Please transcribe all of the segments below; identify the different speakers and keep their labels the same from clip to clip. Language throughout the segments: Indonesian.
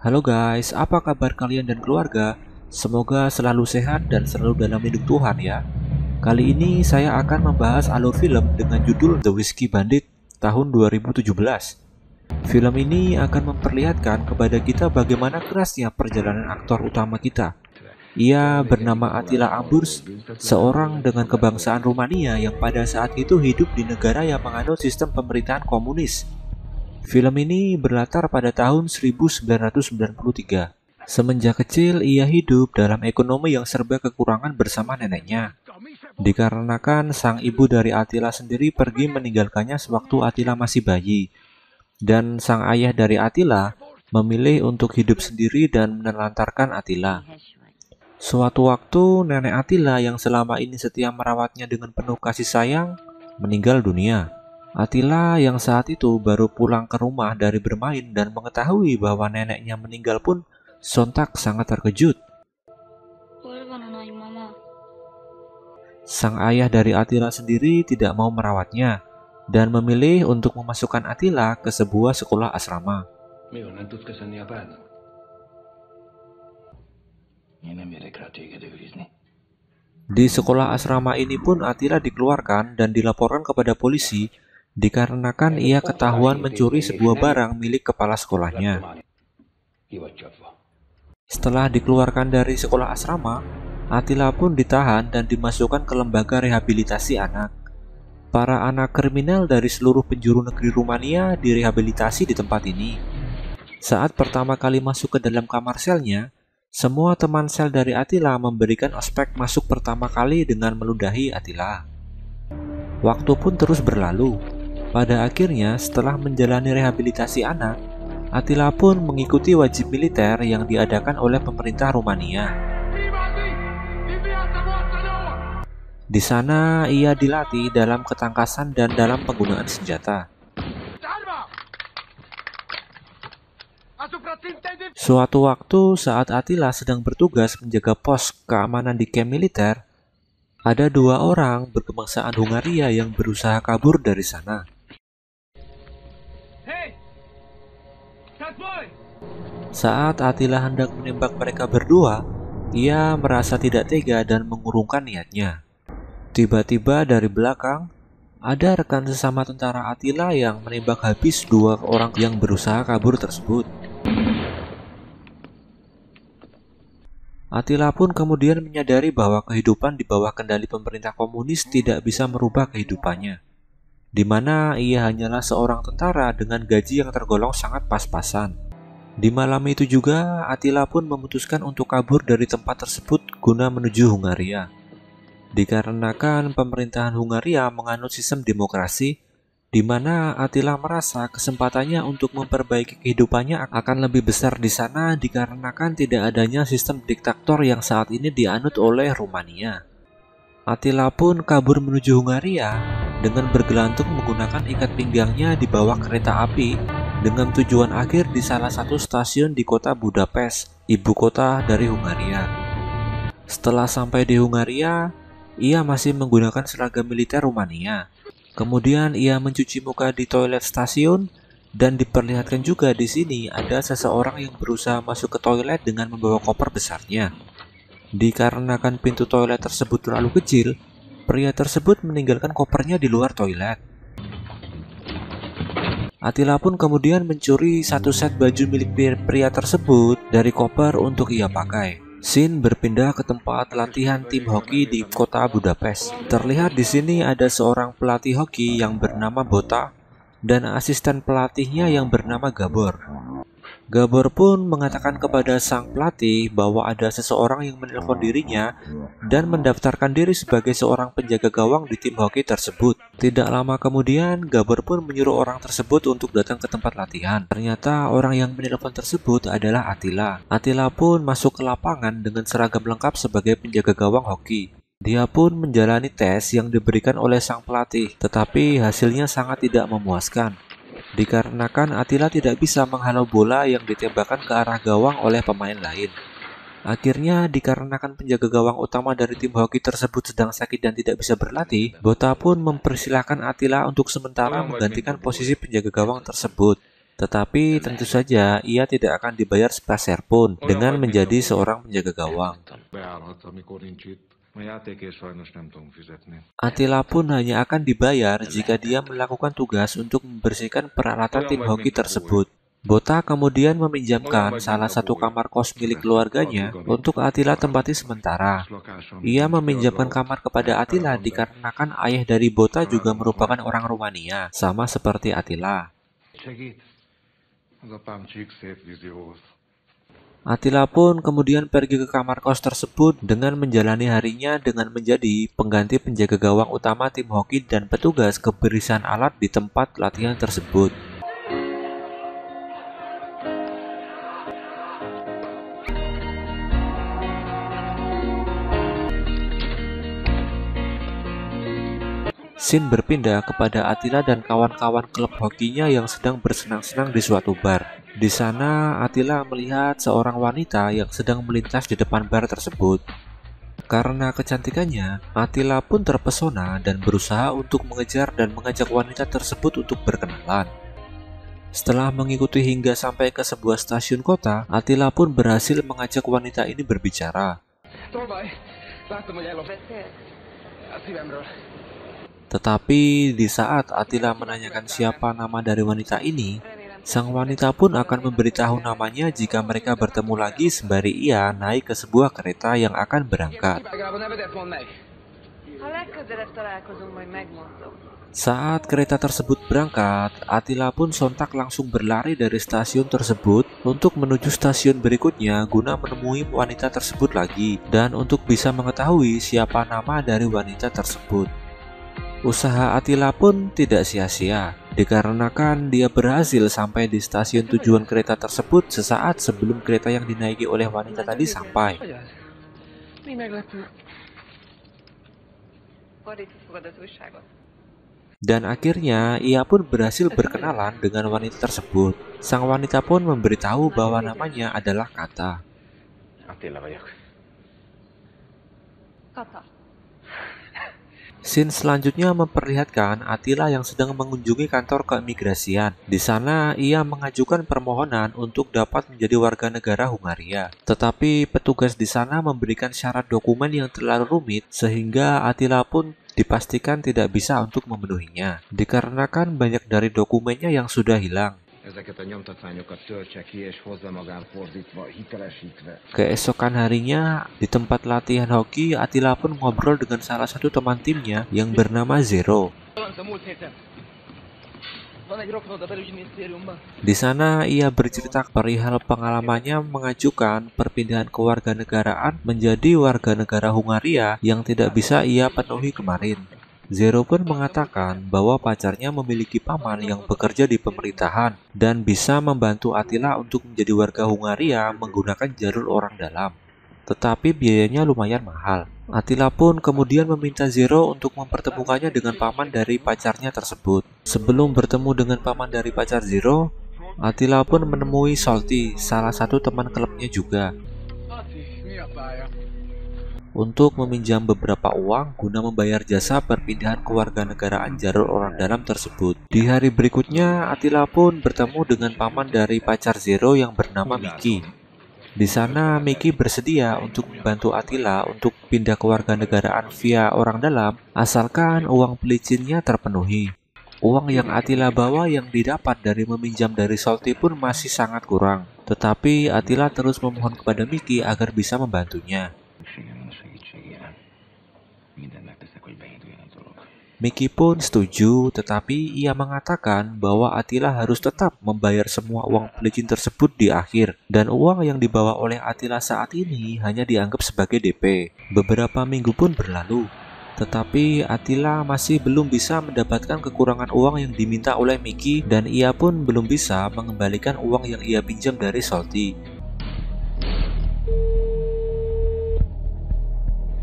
Speaker 1: Halo guys, apa kabar kalian dan keluarga? Semoga selalu sehat dan selalu dalam lindung Tuhan ya. Kali ini saya akan membahas alur film dengan judul The Whiskey Bandit tahun 2017. Film ini akan memperlihatkan kepada kita bagaimana kerasnya perjalanan aktor utama kita. Ia bernama Attila Amburs, seorang dengan kebangsaan Rumania yang pada saat itu hidup di negara yang menganut sistem pemerintahan komunis. Film ini berlatar pada tahun 1993. Semenjak kecil, ia hidup dalam ekonomi yang serba kekurangan bersama neneknya. Dikarenakan sang ibu dari Attila sendiri pergi meninggalkannya sewaktu Attila masih bayi. Dan sang ayah dari Attila memilih untuk hidup sendiri dan menelantarkan Attila. Suatu waktu, nenek Attila yang selama ini setia merawatnya dengan penuh kasih sayang, meninggal dunia. Attila yang saat itu baru pulang ke rumah dari bermain dan mengetahui bahwa neneknya meninggal pun sontak sangat terkejut. Sang ayah dari Attila sendiri tidak mau merawatnya dan memilih untuk memasukkan Attila ke sebuah sekolah asrama. Di sekolah asrama ini pun Attila dikeluarkan dan dilaporkan kepada polisi dikarenakan ia ketahuan mencuri sebuah barang milik kepala sekolahnya. Setelah dikeluarkan dari sekolah asrama, Attila pun ditahan dan dimasukkan ke lembaga rehabilitasi anak. Para anak kriminal dari seluruh penjuru negeri Rumania direhabilitasi di tempat ini. Saat pertama kali masuk ke dalam kamar selnya, semua teman sel dari Attila memberikan ospek masuk pertama kali dengan meludahi Attila. Waktu pun terus berlalu. Pada akhirnya, setelah menjalani rehabilitasi anak, Attila pun mengikuti wajib militer yang diadakan oleh pemerintah Rumania. Di sana, ia dilatih dalam ketangkasan dan dalam penggunaan senjata. Suatu waktu saat Attila sedang bertugas menjaga pos keamanan di kamp militer, ada dua orang berkebangsaan Hungaria yang berusaha kabur dari sana. Saat Attila hendak menembak mereka berdua, ia merasa tidak tega dan mengurungkan niatnya. Tiba-tiba dari belakang, ada rekan sesama tentara Attila yang menembak habis dua orang yang berusaha kabur tersebut. Attila pun kemudian menyadari bahwa kehidupan di bawah kendali pemerintah komunis tidak bisa merubah kehidupannya, di mana ia hanyalah seorang tentara dengan gaji yang tergolong sangat pas-pasan. Di malam itu juga, Attila pun memutuskan untuk kabur dari tempat tersebut guna menuju Hungaria. Dikarenakan pemerintahan Hungaria menganut sistem demokrasi, di mana Attila merasa kesempatannya untuk memperbaiki kehidupannya akan lebih besar di sana dikarenakan tidak adanya sistem diktator yang saat ini dianut oleh Rumania. Attila pun kabur menuju Hungaria dengan bergelantung menggunakan ikat pinggangnya di bawah kereta api dengan tujuan akhir di salah satu stasiun di kota Budapest, ibu kota dari Hungaria. Setelah sampai di Hungaria, ia masih menggunakan seragam militer Rumania. Kemudian ia mencuci muka di toilet stasiun dan diperlihatkan juga di sini ada seseorang yang berusaha masuk ke toilet dengan membawa koper besarnya. Dikarenakan pintu toilet tersebut terlalu kecil, pria tersebut meninggalkan kopernya di luar toilet. Attila pun kemudian mencuri satu set baju milik pria tersebut dari koper untuk ia pakai. Scene berpindah ke tempat latihan tim hoki di kota Budapest. Terlihat di sini ada seorang pelatih hoki yang bernama Bota dan asisten pelatihnya yang bernama Gabor. Gabor pun mengatakan kepada sang pelatih bahwa ada seseorang yang menelpon dirinya dan mendaftarkan diri sebagai seorang penjaga gawang di tim hoki tersebut. Tidak lama kemudian, Gabor pun menyuruh orang tersebut untuk datang ke tempat latihan. Ternyata orang yang menelpon tersebut adalah Attila. Attila pun masuk ke lapangan dengan seragam lengkap sebagai penjaga gawang hoki. Dia pun menjalani tes yang diberikan oleh sang pelatih, tetapi hasilnya sangat tidak memuaskan. Dikarenakan Attila tidak bisa menghalau bola yang ditembakkan ke arah gawang oleh pemain lain. Akhirnya, dikarenakan penjaga gawang utama dari tim hoki tersebut sedang sakit dan tidak bisa berlatih, Bota pun mempersilahkan Attila untuk sementara menggantikan posisi penjaga gawang tersebut. Tetapi tentu saja ia tidak akan dibayar sepeser pun dengan menjadi seorang penjaga gawang. Attila pun hanya akan dibayar jika dia melakukan tugas untuk membersihkan peralatan tim hoki tersebut. Bota kemudian meminjamkan salah satu kamar kos milik keluarganya untuk Attila tempati sementara. Ia meminjamkan kamar kepada Attila dikarenakan ayah dari Bota juga merupakan orang Rumania, sama seperti Attila. Attila pun kemudian pergi ke kamar kos tersebut dengan menjalani harinya dengan menjadi pengganti penjaga gawang utama tim hoki dan petugas kebersihan alat di tempat latihan tersebut. Scene berpindah kepada Attila dan kawan-kawan klub hokinya yang sedang bersenang-senang di suatu bar. Di sana, Attila melihat seorang wanita yang sedang melintas di depan bar tersebut. Karena kecantikannya, Attila pun terpesona dan berusaha untuk mengejar dan mengajak wanita tersebut untuk berkenalan. Setelah mengikuti hingga sampai ke sebuah stasiun kota, Attila pun berhasil mengajak wanita ini berbicara. Tetapi di saat Attila menanyakan siapa nama dari wanita ini, sang wanita pun akan memberitahu namanya jika mereka bertemu lagi sembari ia naik ke sebuah kereta yang akan berangkat. Saat kereta tersebut berangkat, Attila pun sontak langsung berlari dari stasiun tersebut untuk menuju stasiun berikutnya guna menemui wanita tersebut lagi dan untuk bisa mengetahui siapa nama dari wanita tersebut. Usaha Attila pun tidak sia-sia, dikarenakan dia berhasil sampai di stasiun tujuan kereta tersebut sesaat sebelum kereta yang dinaiki oleh wanita tadi sampai. Dan akhirnya ia pun berhasil berkenalan dengan wanita tersebut. Sang wanita pun memberitahu bahwa namanya adalah Kata. Scene selanjutnya memperlihatkan Attila yang sedang mengunjungi kantor keimigrasian. Di sana, ia mengajukan permohonan untuk dapat menjadi warga negara Hungaria. Tetapi petugas di sana memberikan syarat dokumen yang terlalu rumit sehingga Attila pun dipastikan tidak bisa untuk memenuhinya, dikarenakan banyak dari dokumennya yang sudah hilang. Keesokan harinya, di tempat latihan hoki, Attila pun ngobrol dengan salah satu teman timnya yang bernama Zero. Di sana, ia bercerita perihal pengalamannya mengajukan perpindahan kewarganegaraan menjadi warga negara Hungaria yang tidak bisa ia penuhi kemarin. Zero pun mengatakan bahwa pacarnya memiliki paman yang bekerja di pemerintahan dan bisa membantu Attila untuk menjadi warga Hungaria menggunakan jalur orang dalam. Tetapi biayanya lumayan mahal. Attila pun kemudian meminta Zero untuk mempertemukannya dengan paman dari pacarnya tersebut. Sebelum bertemu dengan paman dari pacar Zero, Attila pun menemui Solti, salah satu teman klubnya juga, untuk meminjam beberapa uang guna membayar jasa perpindahan kewarganegaraan jalur orang dalam tersebut. Di hari berikutnya, Attila pun bertemu dengan paman dari pacar Zero yang bernama Miki. Di sana, Miki bersedia untuk membantu Attila untuk pindah kewarganegaraan via orang dalam, asalkan uang pelicinnya terpenuhi. Uang yang Attila bawa yang didapat dari meminjam dari Solti pun masih sangat kurang. Tetapi Attila terus memohon kepada Miki agar bisa membantunya. Miki pun setuju, tetapi ia mengatakan bahwa Attila harus tetap membayar semua uang pelicin tersebut di akhir, dan uang yang dibawa oleh Attila saat ini hanya dianggap sebagai DP. Beberapa minggu pun berlalu, tetapi Attila masih belum bisa mendapatkan kekurangan uang yang diminta oleh Miki, dan ia pun belum bisa mengembalikan uang yang ia pinjam dari Solti.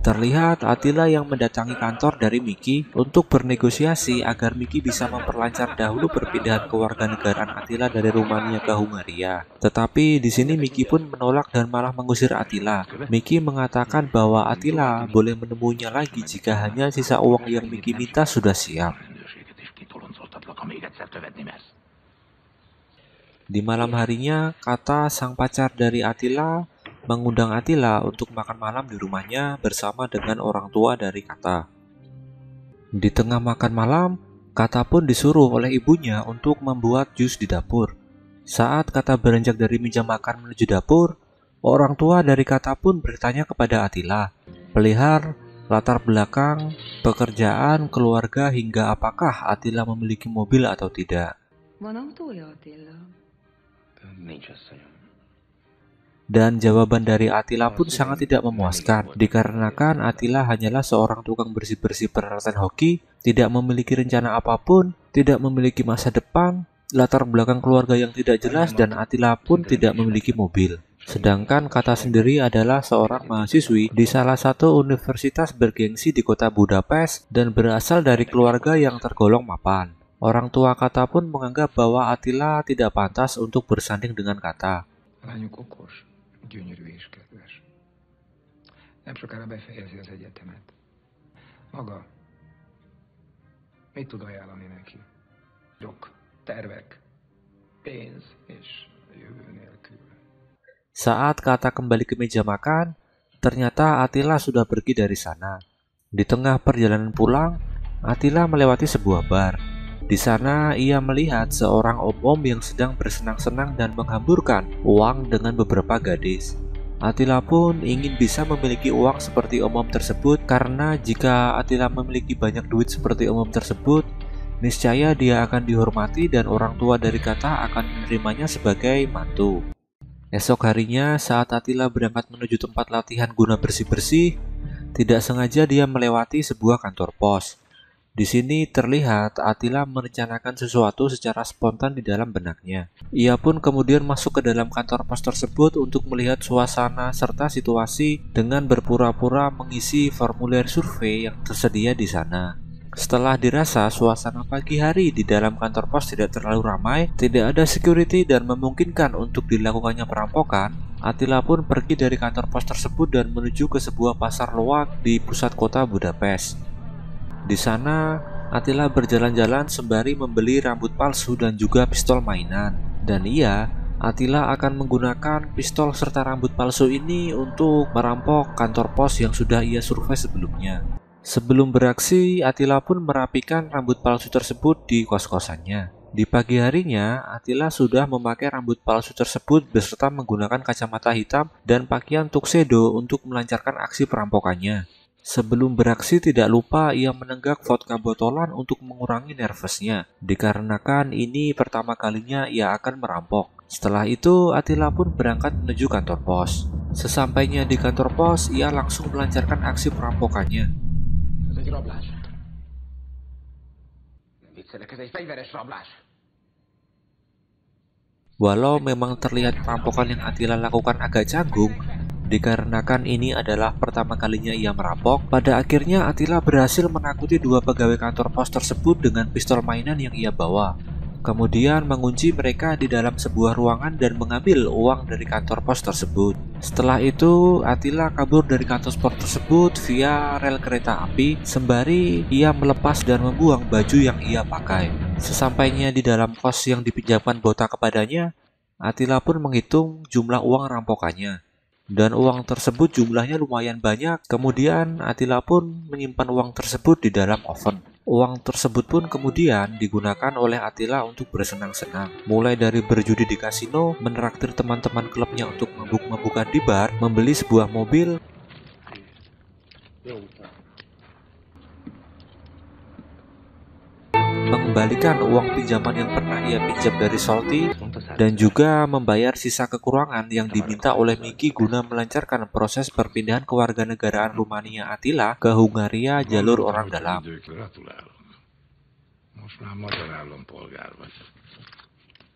Speaker 1: Terlihat Attila yang mendatangi kantor dari Miki untuk bernegosiasi agar Miki bisa memperlancar dahulu perpindahan kewarganegaraan Attila dari Rumania ke Hungaria. Tetapi di sini Miki pun menolak dan malah mengusir Attila. Miki mengatakan bahwa Attila boleh menemuinya lagi jika hanya sisa uang yang Miki minta sudah siap. Di malam harinya, Kata, sang pacar dari Attila, mengundang Attila untuk makan malam di rumahnya bersama dengan orang tua dari Kata. Di tengah makan malam, Kata pun disuruh oleh ibunya untuk membuat jus di dapur. Saat Kata beranjak dari meja makan menuju dapur, orang tua dari Kata pun bertanya kepada Attila, perihal latar belakang, pekerjaan, keluarga, hingga apakah Attila memiliki mobil atau tidak. Dan jawaban dari Attila pun sangat tidak memuaskan, dikarenakan Attila hanyalah seorang tukang bersih-bersih peralatan hoki, tidak memiliki rencana apapun, tidak memiliki masa depan, latar belakang keluarga yang tidak jelas, dan Attila pun tidak memiliki mobil. Sedangkan Kata sendiri adalah seorang mahasiswi di salah satu universitas bergengsi di kota Budapest dan berasal dari keluarga yang tergolong mapan. Orang tua Kata pun menganggap bahwa Attila tidak pantas untuk bersanding dengan Kata. Gyönyörű és kedves. Nem sokára befejezi az egyetemet. Maga, mit tud ajánlani neki? Jog, tervek, pénz és jövő nélkül. Saat Kata kembali ke meja makan, ternyata Attila sudah pergi dari sana. Di tengah perjalanan pulang, Attila melewati sebuah bar. Di sana ia melihat seorang om-om yang sedang bersenang-senang dan menghamburkan uang dengan beberapa gadis. Attila pun ingin bisa memiliki uang seperti om-om tersebut, karena jika Attila memiliki banyak duit seperti om-om tersebut, niscaya dia akan dihormati dan orang tua dari Kata akan menerimanya sebagai mantu. Esok harinya saat Attila berangkat menuju tempat latihan guna bersih-bersih, tidak sengaja dia melewati sebuah kantor pos. Di sini terlihat Attila merencanakan sesuatu secara spontan di dalam benaknya. Ia pun kemudian masuk ke dalam kantor pos tersebut untuk melihat suasana serta situasi dengan berpura-pura mengisi formulir survei yang tersedia di sana. Setelah dirasa suasana pagi hari di dalam kantor pos tidak terlalu ramai, tidak ada security dan memungkinkan untuk dilakukannya perampokan, Attila pun pergi dari kantor pos tersebut dan menuju ke sebuah pasar loak di pusat kota Budapest. Di sana, Attila berjalan-jalan sembari membeli rambut palsu dan juga pistol mainan. Dan Attila akan menggunakan pistol serta rambut palsu ini untuk merampok kantor pos yang sudah ia survei sebelumnya. Sebelum beraksi, Attila pun merapikan rambut palsu tersebut di kos-kosannya. Di pagi harinya, Attila sudah memakai rambut palsu tersebut beserta menggunakan kacamata hitam dan pakaian tuxedo untuk melancarkan aksi perampokannya. Sebelum beraksi tidak lupa ia menenggak vodka botolan untuk mengurangi nervousnya, dikarenakan ini pertama kalinya ia akan merampok. Setelah itu Attila pun berangkat menuju kantor pos. Sesampainya di kantor pos, ia langsung melancarkan aksi perampokannya. Walau memang terlihat perampokan yang Attila lakukan agak canggung, dikarenakan ini adalah pertama kalinya ia merampok, pada akhirnya Attila berhasil menakuti dua pegawai kantor pos tersebut dengan pistol mainan yang ia bawa. Kemudian mengunci mereka di dalam sebuah ruangan dan mengambil uang dari kantor pos tersebut. Setelah itu, Attila kabur dari kantor pos tersebut via rel kereta api, sembari ia melepas dan membuang baju yang ia pakai. Sesampainya di dalam kos yang dipinjamkan Bota kepadanya, Attila pun menghitung jumlah uang rampokannya. Dan uang tersebut jumlahnya lumayan banyak. Kemudian Attila pun menyimpan uang tersebut di dalam oven. Uang tersebut pun kemudian digunakan oleh Attila untuk bersenang-senang, mulai dari berjudi di kasino, menraktir teman-teman klubnya untuk mabuk-mabukan di bar, membeli sebuah mobil, mengembalikan uang pinjaman yang pernah ia pinjam dari Solti, dan juga membayar sisa kekurangan yang diminta oleh Miki guna melancarkan proses perpindahan kewarganegaraan Rumania Attila ke Hungaria jalur orang dalam.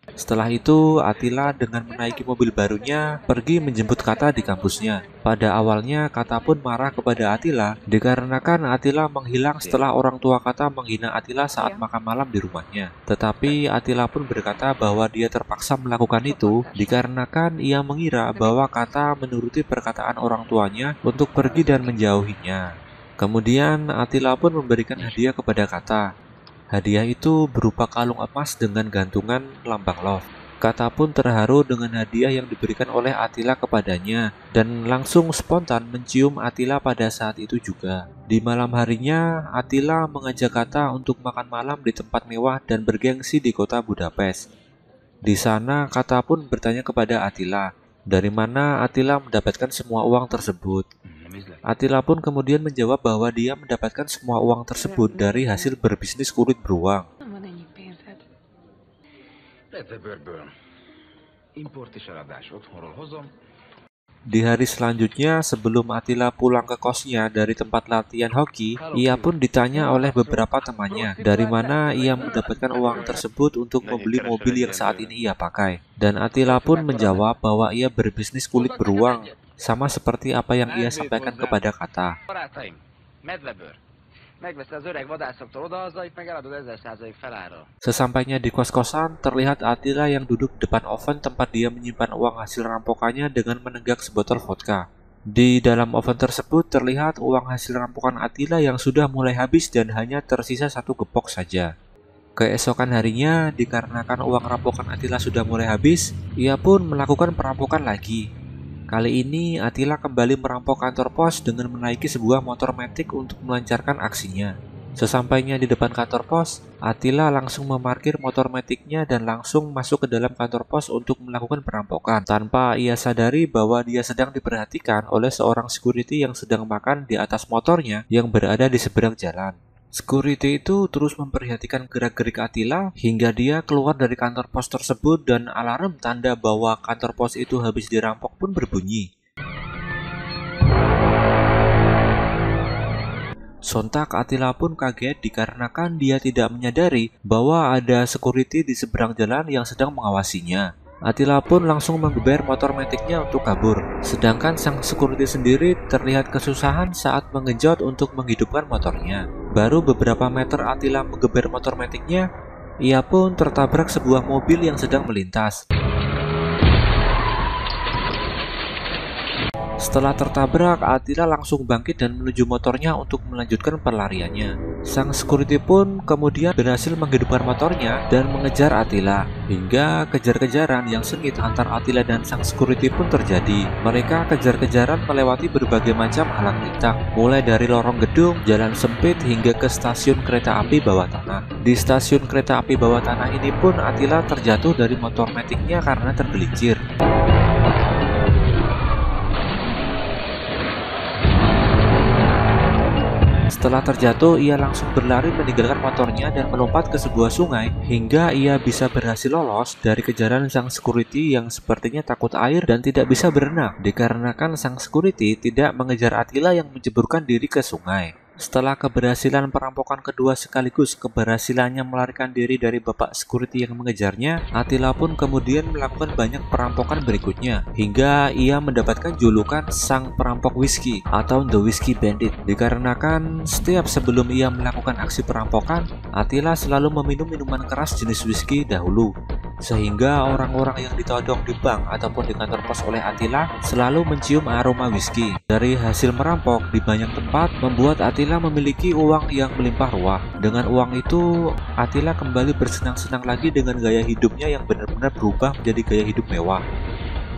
Speaker 1: Setelah itu, Attila dengan menaiki mobil barunya pergi menjemput Kata di kampusnya. Pada awalnya, Kata pun marah kepada Attila dikarenakan Attila menghilang setelah orang tua Kata menghina Attila saat makan malam di rumahnya. Tetapi Attila pun berkata bahwa dia terpaksa melakukan itu dikarenakan ia mengira bahwa Kata menuruti perkataan orang tuanya untuk pergi dan menjauhinya. Kemudian Attila pun memberikan hadiah kepada Kata. Hadiah itu berupa kalung emas dengan gantungan lambang love. Kata pun terharu dengan hadiah yang diberikan oleh Attila kepadanya dan langsung spontan mencium Attila pada saat itu juga. Di malam harinya, Attila mengajak Kata untuk makan malam di tempat mewah dan bergengsi di kota Budapest. Di sana, Kata pun bertanya kepada Attila, dari mana Attila mendapatkan semua uang tersebut. Attila pun kemudian menjawab bahwa dia mendapatkan semua uang tersebut dari hasil berbisnis kulit beruang. Di hari selanjutnya, sebelum Attila pulang ke kosnya dari tempat latihan hoki, ia pun ditanya oleh beberapa temannya dari mana ia mendapatkan uang tersebut untuk membeli mobil yang saat ini ia pakai. Dan Attila pun menjawab bahwa ia berbisnis kulit beruang, sama seperti apa yang ia sampaikan kepada Kata. Sesampainya di kos-kosan, terlihat Attila yang duduk depan oven tempat dia menyimpan uang hasil rampokannya dengan menenggak sebotol vodka. Di dalam oven tersebut terlihat uang hasil rampokan Attila yang sudah mulai habis dan hanya tersisa 1 gepok saja. Keesokan harinya, dikarenakan uang rampokan Attila sudah mulai habis, ia pun melakukan perampokan lagi. Kali ini, Attila kembali merampok kantor pos dengan menaiki sebuah motor matic untuk melancarkan aksinya. Sesampainya di depan kantor pos, Attila langsung memarkir motor maticnya dan langsung masuk ke dalam kantor pos untuk melakukan perampokan, tanpa ia sadari bahwa dia sedang diperhatikan oleh seorang security yang sedang makan di atas motornya yang berada di seberang jalan. Security itu terus memperhatikan gerak-gerik Attila hingga dia keluar dari kantor pos tersebut dan alarm tanda bahwa kantor pos itu habis dirampok pun berbunyi. Sontak Attila pun kaget dikarenakan dia tidak menyadari bahwa ada security di seberang jalan yang sedang mengawasinya. Attila pun langsung menggeber motor maticnya untuk kabur, sedangkan sang security sendiri terlihat kesusahan saat mengejut untuk menghidupkan motornya. Baru beberapa meter Attila menggeber motor maticnya, ia pun tertabrak sebuah mobil yang sedang melintas. Setelah tertabrak, Attila langsung bangkit dan menuju motornya untuk melanjutkan pelariannya. Sang security pun kemudian berhasil menghidupkan motornya dan mengejar Attila. Hingga kejar-kejaran yang sengit antar Attila dan sang security pun terjadi. Mereka kejar-kejaran melewati berbagai macam halang rintang, mulai dari lorong gedung, jalan sempit hingga ke stasiun kereta api bawah tanah. Di stasiun kereta api bawah tanah ini pun Attila terjatuh dari motor maticnya karena tergelincir. Setelah terjatuh, ia langsung berlari meninggalkan motornya dan melompat ke sebuah sungai hingga ia bisa berhasil lolos dari kejaran sang security yang sepertinya takut air dan tidak bisa berenang dikarenakan sang security tidak mengejar Attila yang menjeburkan diri ke sungai. Setelah keberhasilan perampokan kedua sekaligus keberhasilannya melarikan diri dari bapak security yang mengejarnya, Attila pun kemudian melakukan banyak perampokan berikutnya, hingga ia mendapatkan julukan sang perampok whisky atau The Whiskey Bandit. Dikarenakan setiap sebelum ia melakukan aksi perampokan, Attila selalu meminum minuman keras jenis whisky dahulu, sehingga orang-orang yang ditodong di bank ataupun di kantor pos oleh Attila selalu mencium aroma whisky. Dari hasil merampok di banyak tempat membuat Attila memiliki uang yang melimpah ruah. Dengan uang itu, Attila kembali bersenang-senang lagi dengan gaya hidupnya yang benar-benar berubah menjadi gaya hidup mewah.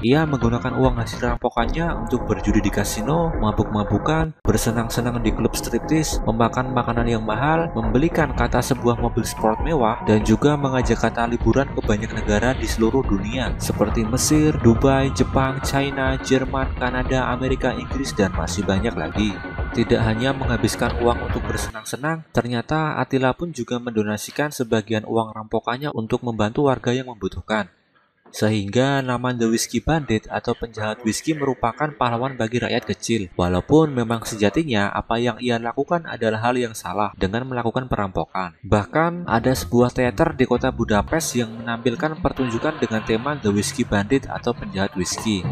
Speaker 1: Ia menggunakan uang hasil rampokannya untuk berjudi di kasino, mabuk-mabukan, bersenang-senang di klub striptis, memakan makanan yang mahal, membelikan Kata sebuah mobil sport mewah, dan juga mengajak Kata liburan ke banyak negara di seluruh dunia seperti Mesir, Dubai, Jepang, China, Jerman, Kanada, Amerika, Inggris, dan masih banyak lagi. Tidak hanya menghabiskan uang untuk bersenang-senang, ternyata Attila pun juga mendonasikan sebagian uang rampokannya untuk membantu warga yang membutuhkan. Sehingga nama The Whiskey Bandit atau penjahat whisky merupakan pahlawan bagi rakyat kecil. Walaupun memang sejatinya apa yang ia lakukan adalah hal yang salah dengan melakukan perampokan. Bahkan ada sebuah teater di kota Budapest yang menampilkan pertunjukan dengan tema The Whiskey Bandit atau penjahat whisky.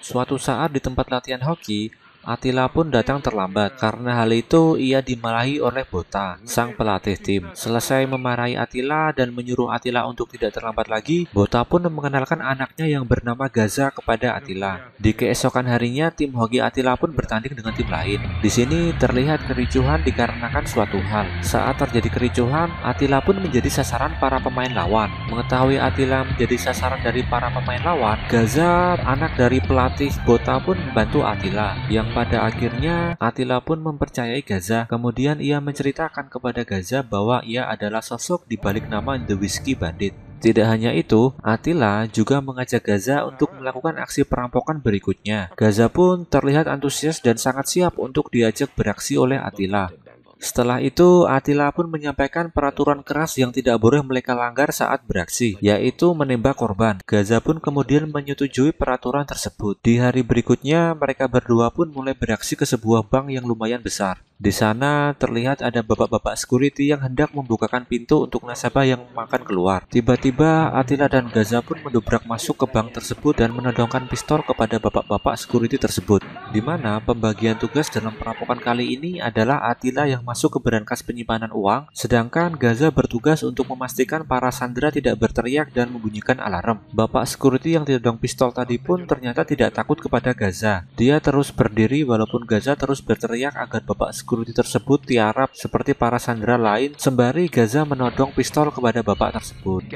Speaker 1: Suatu saat di tempat latihan hoki, Attila pun datang terlambat. Karena hal itu ia dimarahi oleh Bota, sang pelatih tim. Selesai memarahi Attila dan menyuruh Attila untuk tidak terlambat lagi, Bota pun mengenalkan anaknya yang bernama Gaza kepada Attila. Di keesokan harinya, tim hoki Attila pun bertanding dengan tim lain. Di sini terlihat kericuhan dikarenakan suatu hal. Saat terjadi kericuhan, Attila pun menjadi sasaran para pemain lawan. Mengetahui Attila menjadi sasaran dari para pemain lawan, Gaza, anak dari pelatih Bota pun membantu Attila, yang pada akhirnya Attila pun mempercayai Gaza. Kemudian ia menceritakan kepada Gaza bahwa ia adalah sosok di balik nama The Whiskey Bandit. Tidak hanya itu, Attila juga mengajak Gaza untuk melakukan aksi perampokan berikutnya. Gaza pun terlihat antusias dan sangat siap untuk diajak beraksi oleh Attila. Setelah itu, Attila pun menyampaikan peraturan keras yang tidak boleh mereka langgar saat beraksi, yaitu menembak korban. Gaza pun kemudian menyetujui peraturan tersebut. Di hari berikutnya, mereka berdua pun mulai beraksi ke sebuah bank yang lumayan besar. Di sana terlihat ada bapak-bapak security yang hendak membukakan pintu untuk nasabah yang makan keluar. Tiba-tiba Attila dan Gaza pun mendobrak masuk ke bank tersebut dan menodongkan pistol kepada bapak-bapak security tersebut. Di mana pembagian tugas dalam perampokan kali ini adalah Attila yang masuk ke berangkas penyimpanan uang, sedangkan Gaza bertugas untuk memastikan para sandera tidak berteriak dan membunyikan alarm. Bapak security yang ditodong pistol tadi pun ternyata tidak takut kepada Gaza. Dia terus berdiri walaupun Gaza terus berteriak agar bapak security tersebut tiarap seperti para sandera lain, sembari Gaza menodong pistol kepada bapak tersebut.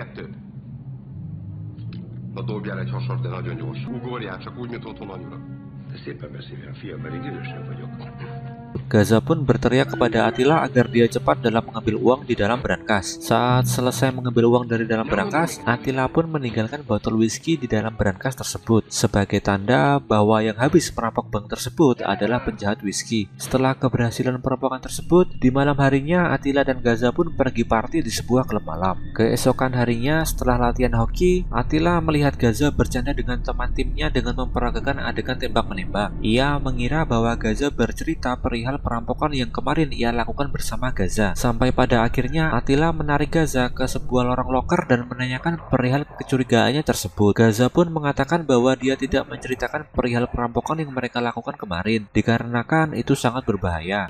Speaker 1: Gaza pun berteriak kepada Attila agar dia cepat dalam mengambil uang di dalam berangkas. Saat selesai mengambil uang dari dalam berangkas, Attila pun meninggalkan botol whisky di dalam berangkas tersebut sebagai tanda bahwa yang habis merampok bank tersebut adalah penjahat whisky. Setelah keberhasilan perampokan tersebut, di malam harinya Attila dan Gaza pun pergi party di sebuah klub malam. Keesokan harinya, setelah latihan hoki, Attila melihat Gaza bercanda dengan teman timnya dengan memperagakan adegan tembak-menembak. Ia mengira bahwa Gaza bercerita perihal perampokan yang kemarin ia lakukan bersama Gaza. Sampai pada akhirnya Attila menarik Gaza ke sebuah lorong loker dan menanyakan perihal kecurigaannya tersebut. Gaza pun mengatakan bahwa dia tidak menceritakan perihal perampokan yang mereka lakukan kemarin, dikarenakan itu sangat berbahaya.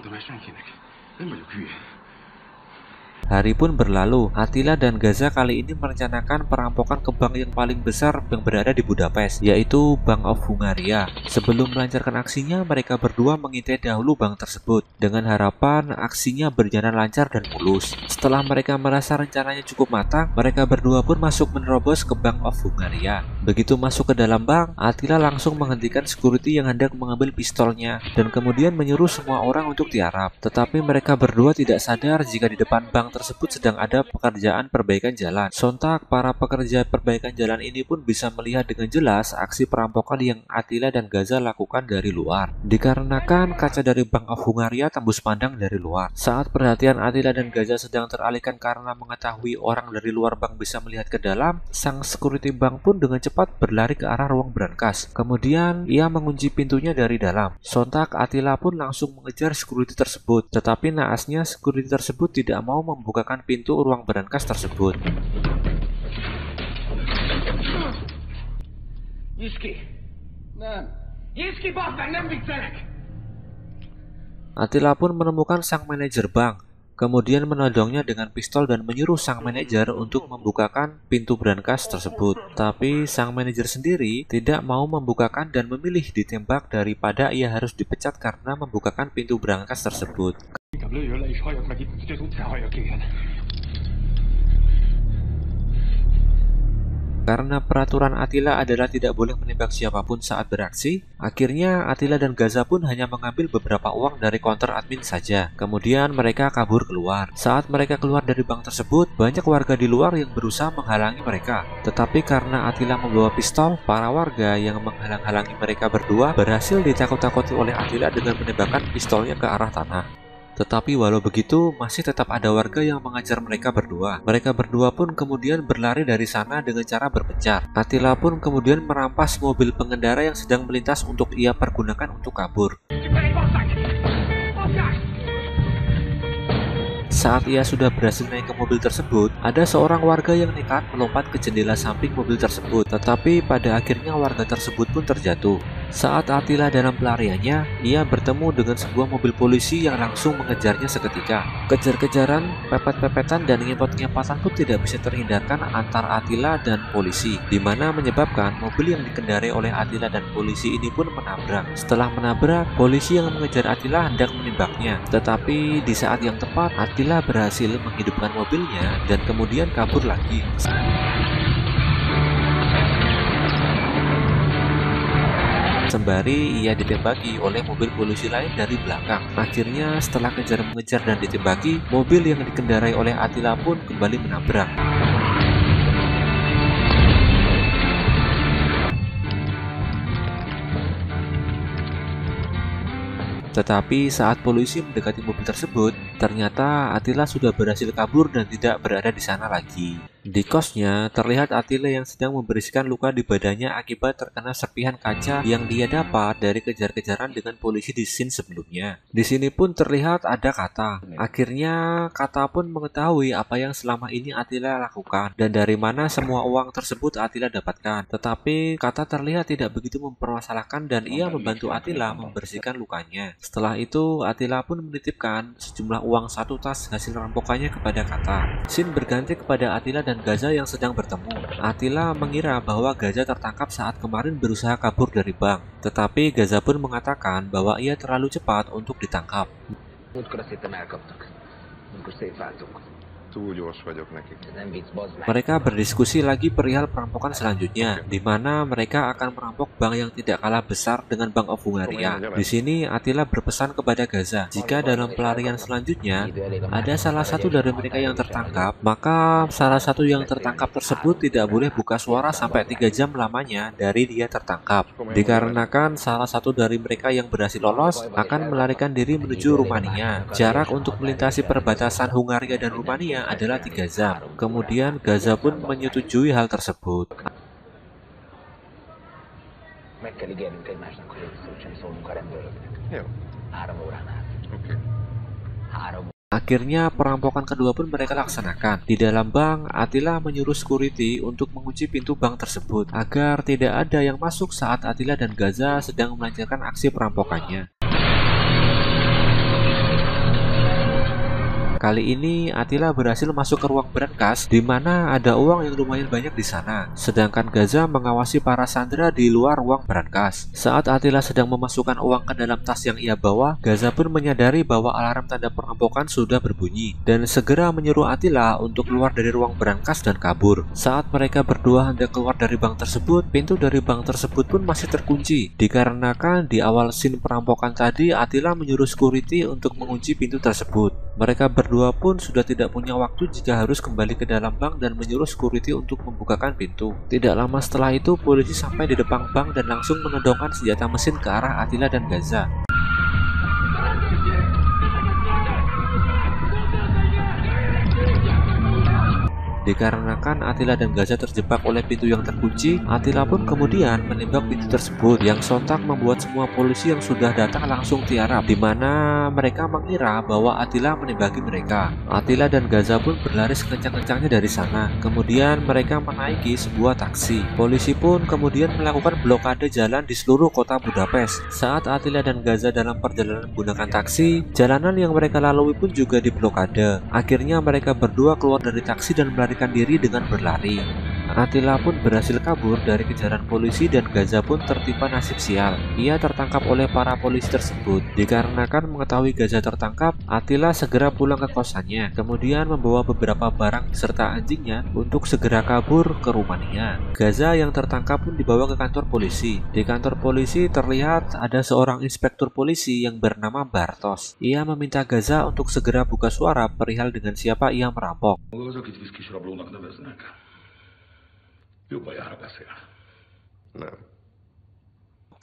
Speaker 1: Hari pun berlalu. Attila dan Gaza kali ini merencanakan perampokan ke bank yang paling besar yang berada di Budapest, yaitu Bank of Hungaria. Sebelum melancarkan aksinya, mereka berdua mengintai dahulu bank tersebut dengan harapan aksinya berjalan lancar dan mulus. Setelah mereka merasa rencananya cukup matang, mereka berdua pun masuk menerobos ke Bank of Hungaria. Begitu masuk ke dalam bank, Attila langsung menghentikan security yang hendak mengambil pistolnya dan kemudian menyuruh semua orang untuk tiarap. Tetapi mereka berdua tidak sadar jika di depan bank tersebut sedang ada pekerjaan perbaikan jalan. Sontak para pekerja perbaikan jalan ini pun bisa melihat dengan jelas aksi perampokan yang Attila dan Gaza lakukan dari luar. Dikarenakan kaca dari Bank of Hungaria tembus pandang dari luar. Saat perhatian Attila dan Gaza sedang teralihkan karena mengetahui orang dari luar bank bisa melihat ke dalam, sang security bank pun dengan cepat berlari ke arah ruang berangkas. Kemudian ia mengunci pintunya dari dalam. Sontak Attila pun langsung mengejar security tersebut, tetapi naasnya security tersebut tidak mau membukakan pintu ruang berangkas tersebut. Attila pun menemukan sang manajer bank, kemudian menodongnya dengan pistol dan menyuruh sang manajer untuk membukakan pintu berangkas tersebut. Tapi sang manajer sendiri tidak mau membukakan dan memilih ditembak daripada ia harus dipecat karena membukakan pintu berangkas tersebut. Karena peraturan Attila adalah tidak boleh menembak siapapun saat beraksi, akhirnya Attila dan Gaza pun hanya mengambil beberapa uang dari konter admin saja. Kemudian mereka kabur keluar. Saat mereka keluar dari bank tersebut, banyak warga di luar yang berusaha menghalangi mereka. Tetapi karena Attila membawa pistol, para warga yang menghalang-halangi mereka berdua berhasil ditakut-takuti oleh Attila dengan menembakkan pistolnya ke arah tanah. Tetapi walau begitu, masih tetap ada warga yang mengajar mereka berdua. Mereka berdua pun kemudian berlari dari sana dengan cara berpencar. Attila pun kemudian merampas mobil pengendara yang sedang melintas untuk ia pergunakan untuk kabur. Saat ia sudah berhasil naik ke mobil tersebut, ada seorang warga yang nekat melompat ke jendela samping mobil tersebut. Tetapi pada akhirnya warga tersebut pun terjatuh. Saat Attila dalam pelariannya, ia bertemu dengan sebuah mobil polisi yang langsung mengejarnya seketika. Kejar-kejaran, pepet-pepetan, dan ngempet-ngempatan pun tidak bisa terhindarkan antara Attila dan polisi, di mana menyebabkan mobil yang dikendarai oleh Attila dan polisi ini pun menabrak. Setelah menabrak, polisi yang mengejar Attila hendak menembaknya, tetapi di saat yang tepat, Attila berhasil menghidupkan mobilnya dan kemudian kabur lagi. Sembari ia ditembaki oleh mobil polisi lain dari belakang. Akhirnya setelah kejar-mengejar dan ditembaki, mobil yang dikendarai oleh Attila pun kembali menabrak. Tetapi saat polisi mendekati mobil tersebut, ternyata Attila sudah berhasil kabur dan tidak berada di sana lagi. Di kosnya, terlihat Attila yang sedang membersihkan luka di badannya akibat terkena serpihan kaca yang dia dapat dari kejar-kejaran dengan polisi di scene sebelumnya. Di sini pun terlihat ada Kata. Akhirnya, Kata pun mengetahui apa yang selama ini Attila lakukan dan dari mana semua uang tersebut Attila dapatkan. Tetapi Kata terlihat tidak begitu mempermasalahkan dan ia membantu Attila membersihkan lukanya. Setelah itu, Attila pun menitipkan sejumlah uang satu tas hasil rampokannya kepada Kata. Scene berganti kepada Attila dan Gaza yang sedang bertemu. Attila mengira bahwa Gaza tertangkap saat kemarin berusaha kabur dari bank. Tetapi Gaza pun mengatakan bahwa ia terlalu cepat untuk ditangkap. Mereka berdiskusi lagi perihal perampokan selanjutnya, di mana mereka akan merampok bank yang tidak kalah besar dengan Bank of Hungaria. Di sini Attila berpesan kepada Gaza, jika dalam pelarian selanjutnya ada salah satu dari mereka yang tertangkap, maka salah satu yang tertangkap tersebut tidak boleh buka suara sampai 3 jam lamanya dari dia tertangkap. Dikarenakan salah satu dari mereka yang berhasil lolos akan melarikan diri menuju Rumania. Jarak untuk melintasi perbatasan Hungaria dan Rumania adalah 3 jam. Kemudian Gaza pun menyetujui hal tersebut. Akhirnya perampokan kedua pun mereka laksanakan. Di dalam bank, Attila menyuruh security untuk mengunci pintu bank tersebut agar tidak ada yang masuk saat Attila dan Gaza sedang melancarkan aksi perampokannya. Kali ini Attila berhasil masuk ke ruang brankas di mana ada uang yang lumayan banyak di sana. Sedangkan Gaza mengawasi para sandera di luar ruang brankas. Saat Attila sedang memasukkan uang ke dalam tas yang ia bawa, Gaza pun menyadari bahwa alarm tanda perampokan sudah berbunyi dan segera menyuruh Attila untuk keluar dari ruang brankas dan kabur. Saat mereka berdua hendak keluar dari bank tersebut, pintu dari bank tersebut pun masih terkunci. Dikarenakan di awal scene perampokan tadi Attila menyuruh security untuk mengunci pintu tersebut. Mereka berdua pun sudah tidak punya waktu jika harus kembali ke dalam bank dan menyuruh security untuk membukakan pintu. Tidak lama setelah itu, polisi sampai di depan bank dan langsung menodongkan senjata mesin ke arah Attila dan Gaza. Dikarenakan Attila dan Gaza terjebak oleh pintu yang terkunci, Attila pun kemudian menembak pintu tersebut yang sontak membuat semua polisi yang sudah datang langsung tiarap, di mana mereka mengira bahwa Attila menembaki mereka. Attila dan Gaza pun berlari sekencang-kencangnya dari sana. Kemudian mereka menaiki sebuah taksi. Polisi pun kemudian melakukan blokade jalan di seluruh kota Budapest. Saat Attila dan Gaza dalam perjalanan menggunakan taksi, jalanan yang mereka lalui pun juga diblokade. Akhirnya mereka berdua keluar dari taksi dan melarikan diri dengan berlari. Attila pun berhasil kabur dari kejaran polisi dan Gaza pun tertimpa nasib sial. Ia tertangkap oleh para polisi tersebut. Dikarenakan mengetahui Gaza tertangkap, Attila segera pulang ke kosannya, kemudian membawa beberapa barang serta anjingnya untuk segera kabur ke Rumania. Gaza yang tertangkap pun dibawa ke kantor polisi. Di kantor polisi terlihat ada seorang inspektur polisi yang bernama Bartos. Ia meminta Gaza untuk segera buka suara perihal dengan siapa ia merampok.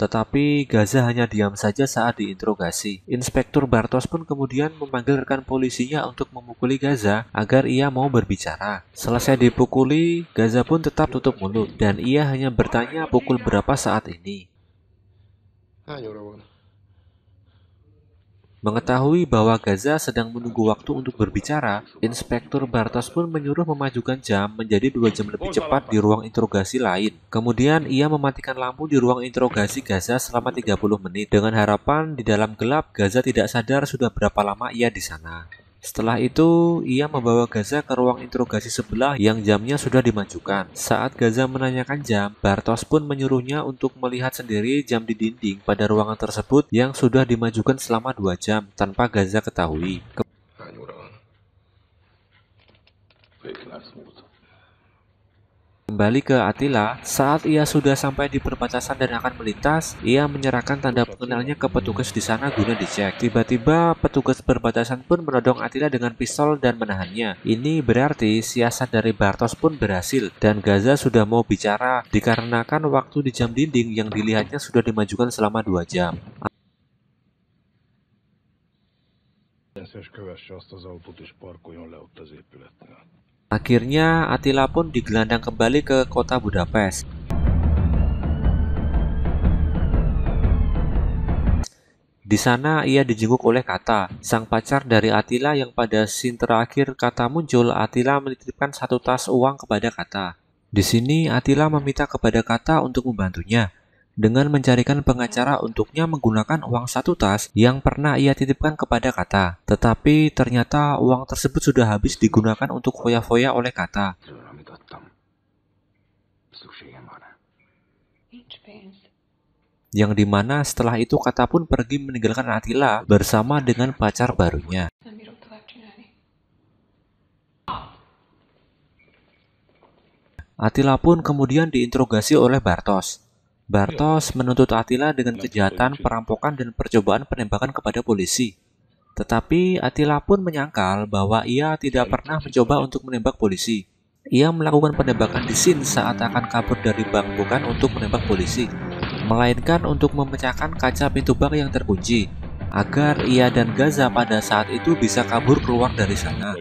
Speaker 1: Tetapi Gaza hanya diam saja saat diinterogasi. Inspektur Bartos pun kemudian memanggil rekan polisinya untuk memukuli Gaza agar ia mau berbicara. Selesai dipukuli, Gaza pun tetap tutup mulut dan ia hanya bertanya pukul berapa saat ini. Mengetahui bahwa Gaza sedang menunggu waktu untuk berbicara, Inspektur Bartos pun menyuruh memajukan jam menjadi 2 jam lebih cepat di ruang interogasi lain. Kemudian ia mematikan lampu di ruang interogasi Gaza selama 30 menit dengan harapan di dalam gelap Gaza tidak sadar sudah berapa lama ia di sana. Setelah itu, ia membawa Gaza ke ruang interogasi sebelah yang jamnya sudah dimajukan. Saat Gaza menanyakan jam, Bartos pun menyuruhnya untuk melihat sendiri jam di dinding pada ruangan tersebut yang sudah dimajukan selama 2 jam tanpa Gaza ketahui. Kembali ke Attila, saat ia sudah sampai di perbatasan dan akan melintas, ia menyerahkan tanda pengenalnya ke petugas di sana guna dicek. Tiba-tiba, petugas perbatasan pun menodong Attila dengan pistol dan menahannya. Ini berarti siasat dari Bartos pun berhasil, dan Gaza sudah mau bicara dikarenakan waktu di jam dinding yang dilihatnya sudah dimajukan selama 2 jam. Akhirnya, Attila pun digelandang kembali ke kota Budapest. Di sana, ia dijenguk oleh Kata, sang pacar dari Attila yang pada scene terakhir Kata muncul, Attila menitipkan 1 tas uang kepada Kata. Di sini, Attila meminta kepada Kata untuk membantunya dengan mencarikan pengacara untuknya menggunakan uang 1 tas yang pernah ia titipkan kepada Kata. Tetapi ternyata uang tersebut sudah habis digunakan untuk foya-foya oleh Kata. Yang dimana setelah itu Kata pun pergi meninggalkan Attila bersama dengan pacar barunya. Attila pun kemudian diinterogasi oleh Bartos. Bartos menuntut Attila dengan kejahatan perampokan dan percobaan penembakan kepada polisi. Tetapi Attila pun menyangkal bahwa ia tidak pernah mencoba untuk menembak polisi. Ia melakukan penembakan di scene saat akan kabur dari bank bukan untuk menembak polisi, melainkan untuk memecahkan kaca pintu bank yang terkunci, agar ia dan Gaza pada saat itu bisa kabur keluar dari sana.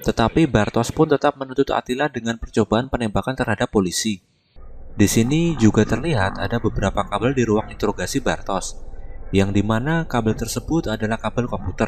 Speaker 1: Tetapi Bartos pun tetap menuntut Attila dengan percobaan penembakan terhadap polisi. Di sini juga terlihat ada beberapa kabel di ruang interogasi Bartos, yang dimana kabel tersebut adalah kabel komputer.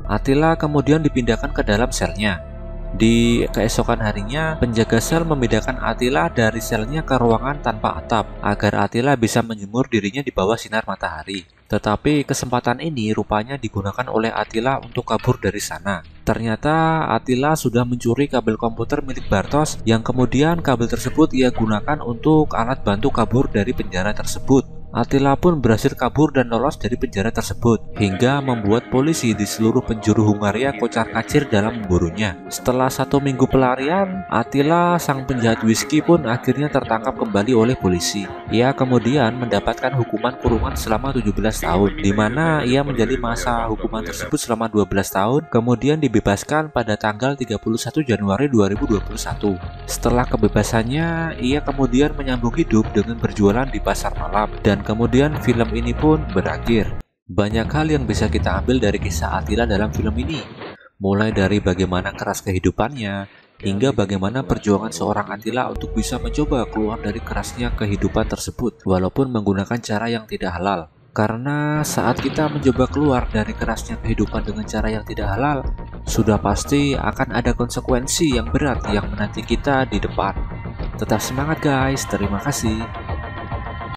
Speaker 1: Attila kemudian dipindahkan ke dalam selnya. Di keesokan harinya, penjaga sel memindahkan Attila dari selnya ke ruangan tanpa atap, agar Attila bisa menjemur dirinya di bawah sinar matahari. Tetapi kesempatan ini rupanya digunakan oleh Attila untuk kabur dari sana. Ternyata Attila sudah mencuri kabel komputer milik Bartos yang kemudian kabel tersebut ia gunakan untuk alat bantu kabur dari penjara tersebut. Attila pun berhasil kabur dan lolos dari penjara tersebut, hingga membuat polisi di seluruh penjuru Hungaria kocar-kacir dalam memburunya. Setelah 1 minggu pelarian, Attila, sang penjahat whisky pun akhirnya tertangkap kembali oleh polisi. Ia kemudian mendapatkan hukuman kurungan selama 17 tahun, di mana ia menjalani masa hukuman tersebut selama 12 tahun, kemudian dibebaskan pada tanggal 31 Januari 2021. Setelah kebebasannya, ia kemudian menyambung hidup dengan berjualan di pasar malam, dan kemudian film ini pun berakhir. Banyak hal yang bisa kita ambil dari kisah Attila dalam film ini, mulai dari bagaimana keras kehidupannya, hingga bagaimana perjuangan seorang Attila untuk bisa mencoba keluar dari kerasnya kehidupan tersebut, walaupun menggunakan cara yang tidak halal. Karena saat kita mencoba keluar dari kerasnya kehidupan dengan cara yang tidak halal, sudah pasti akan ada konsekuensi yang berat yang menanti kita di depan. Tetap semangat guys, terima kasih.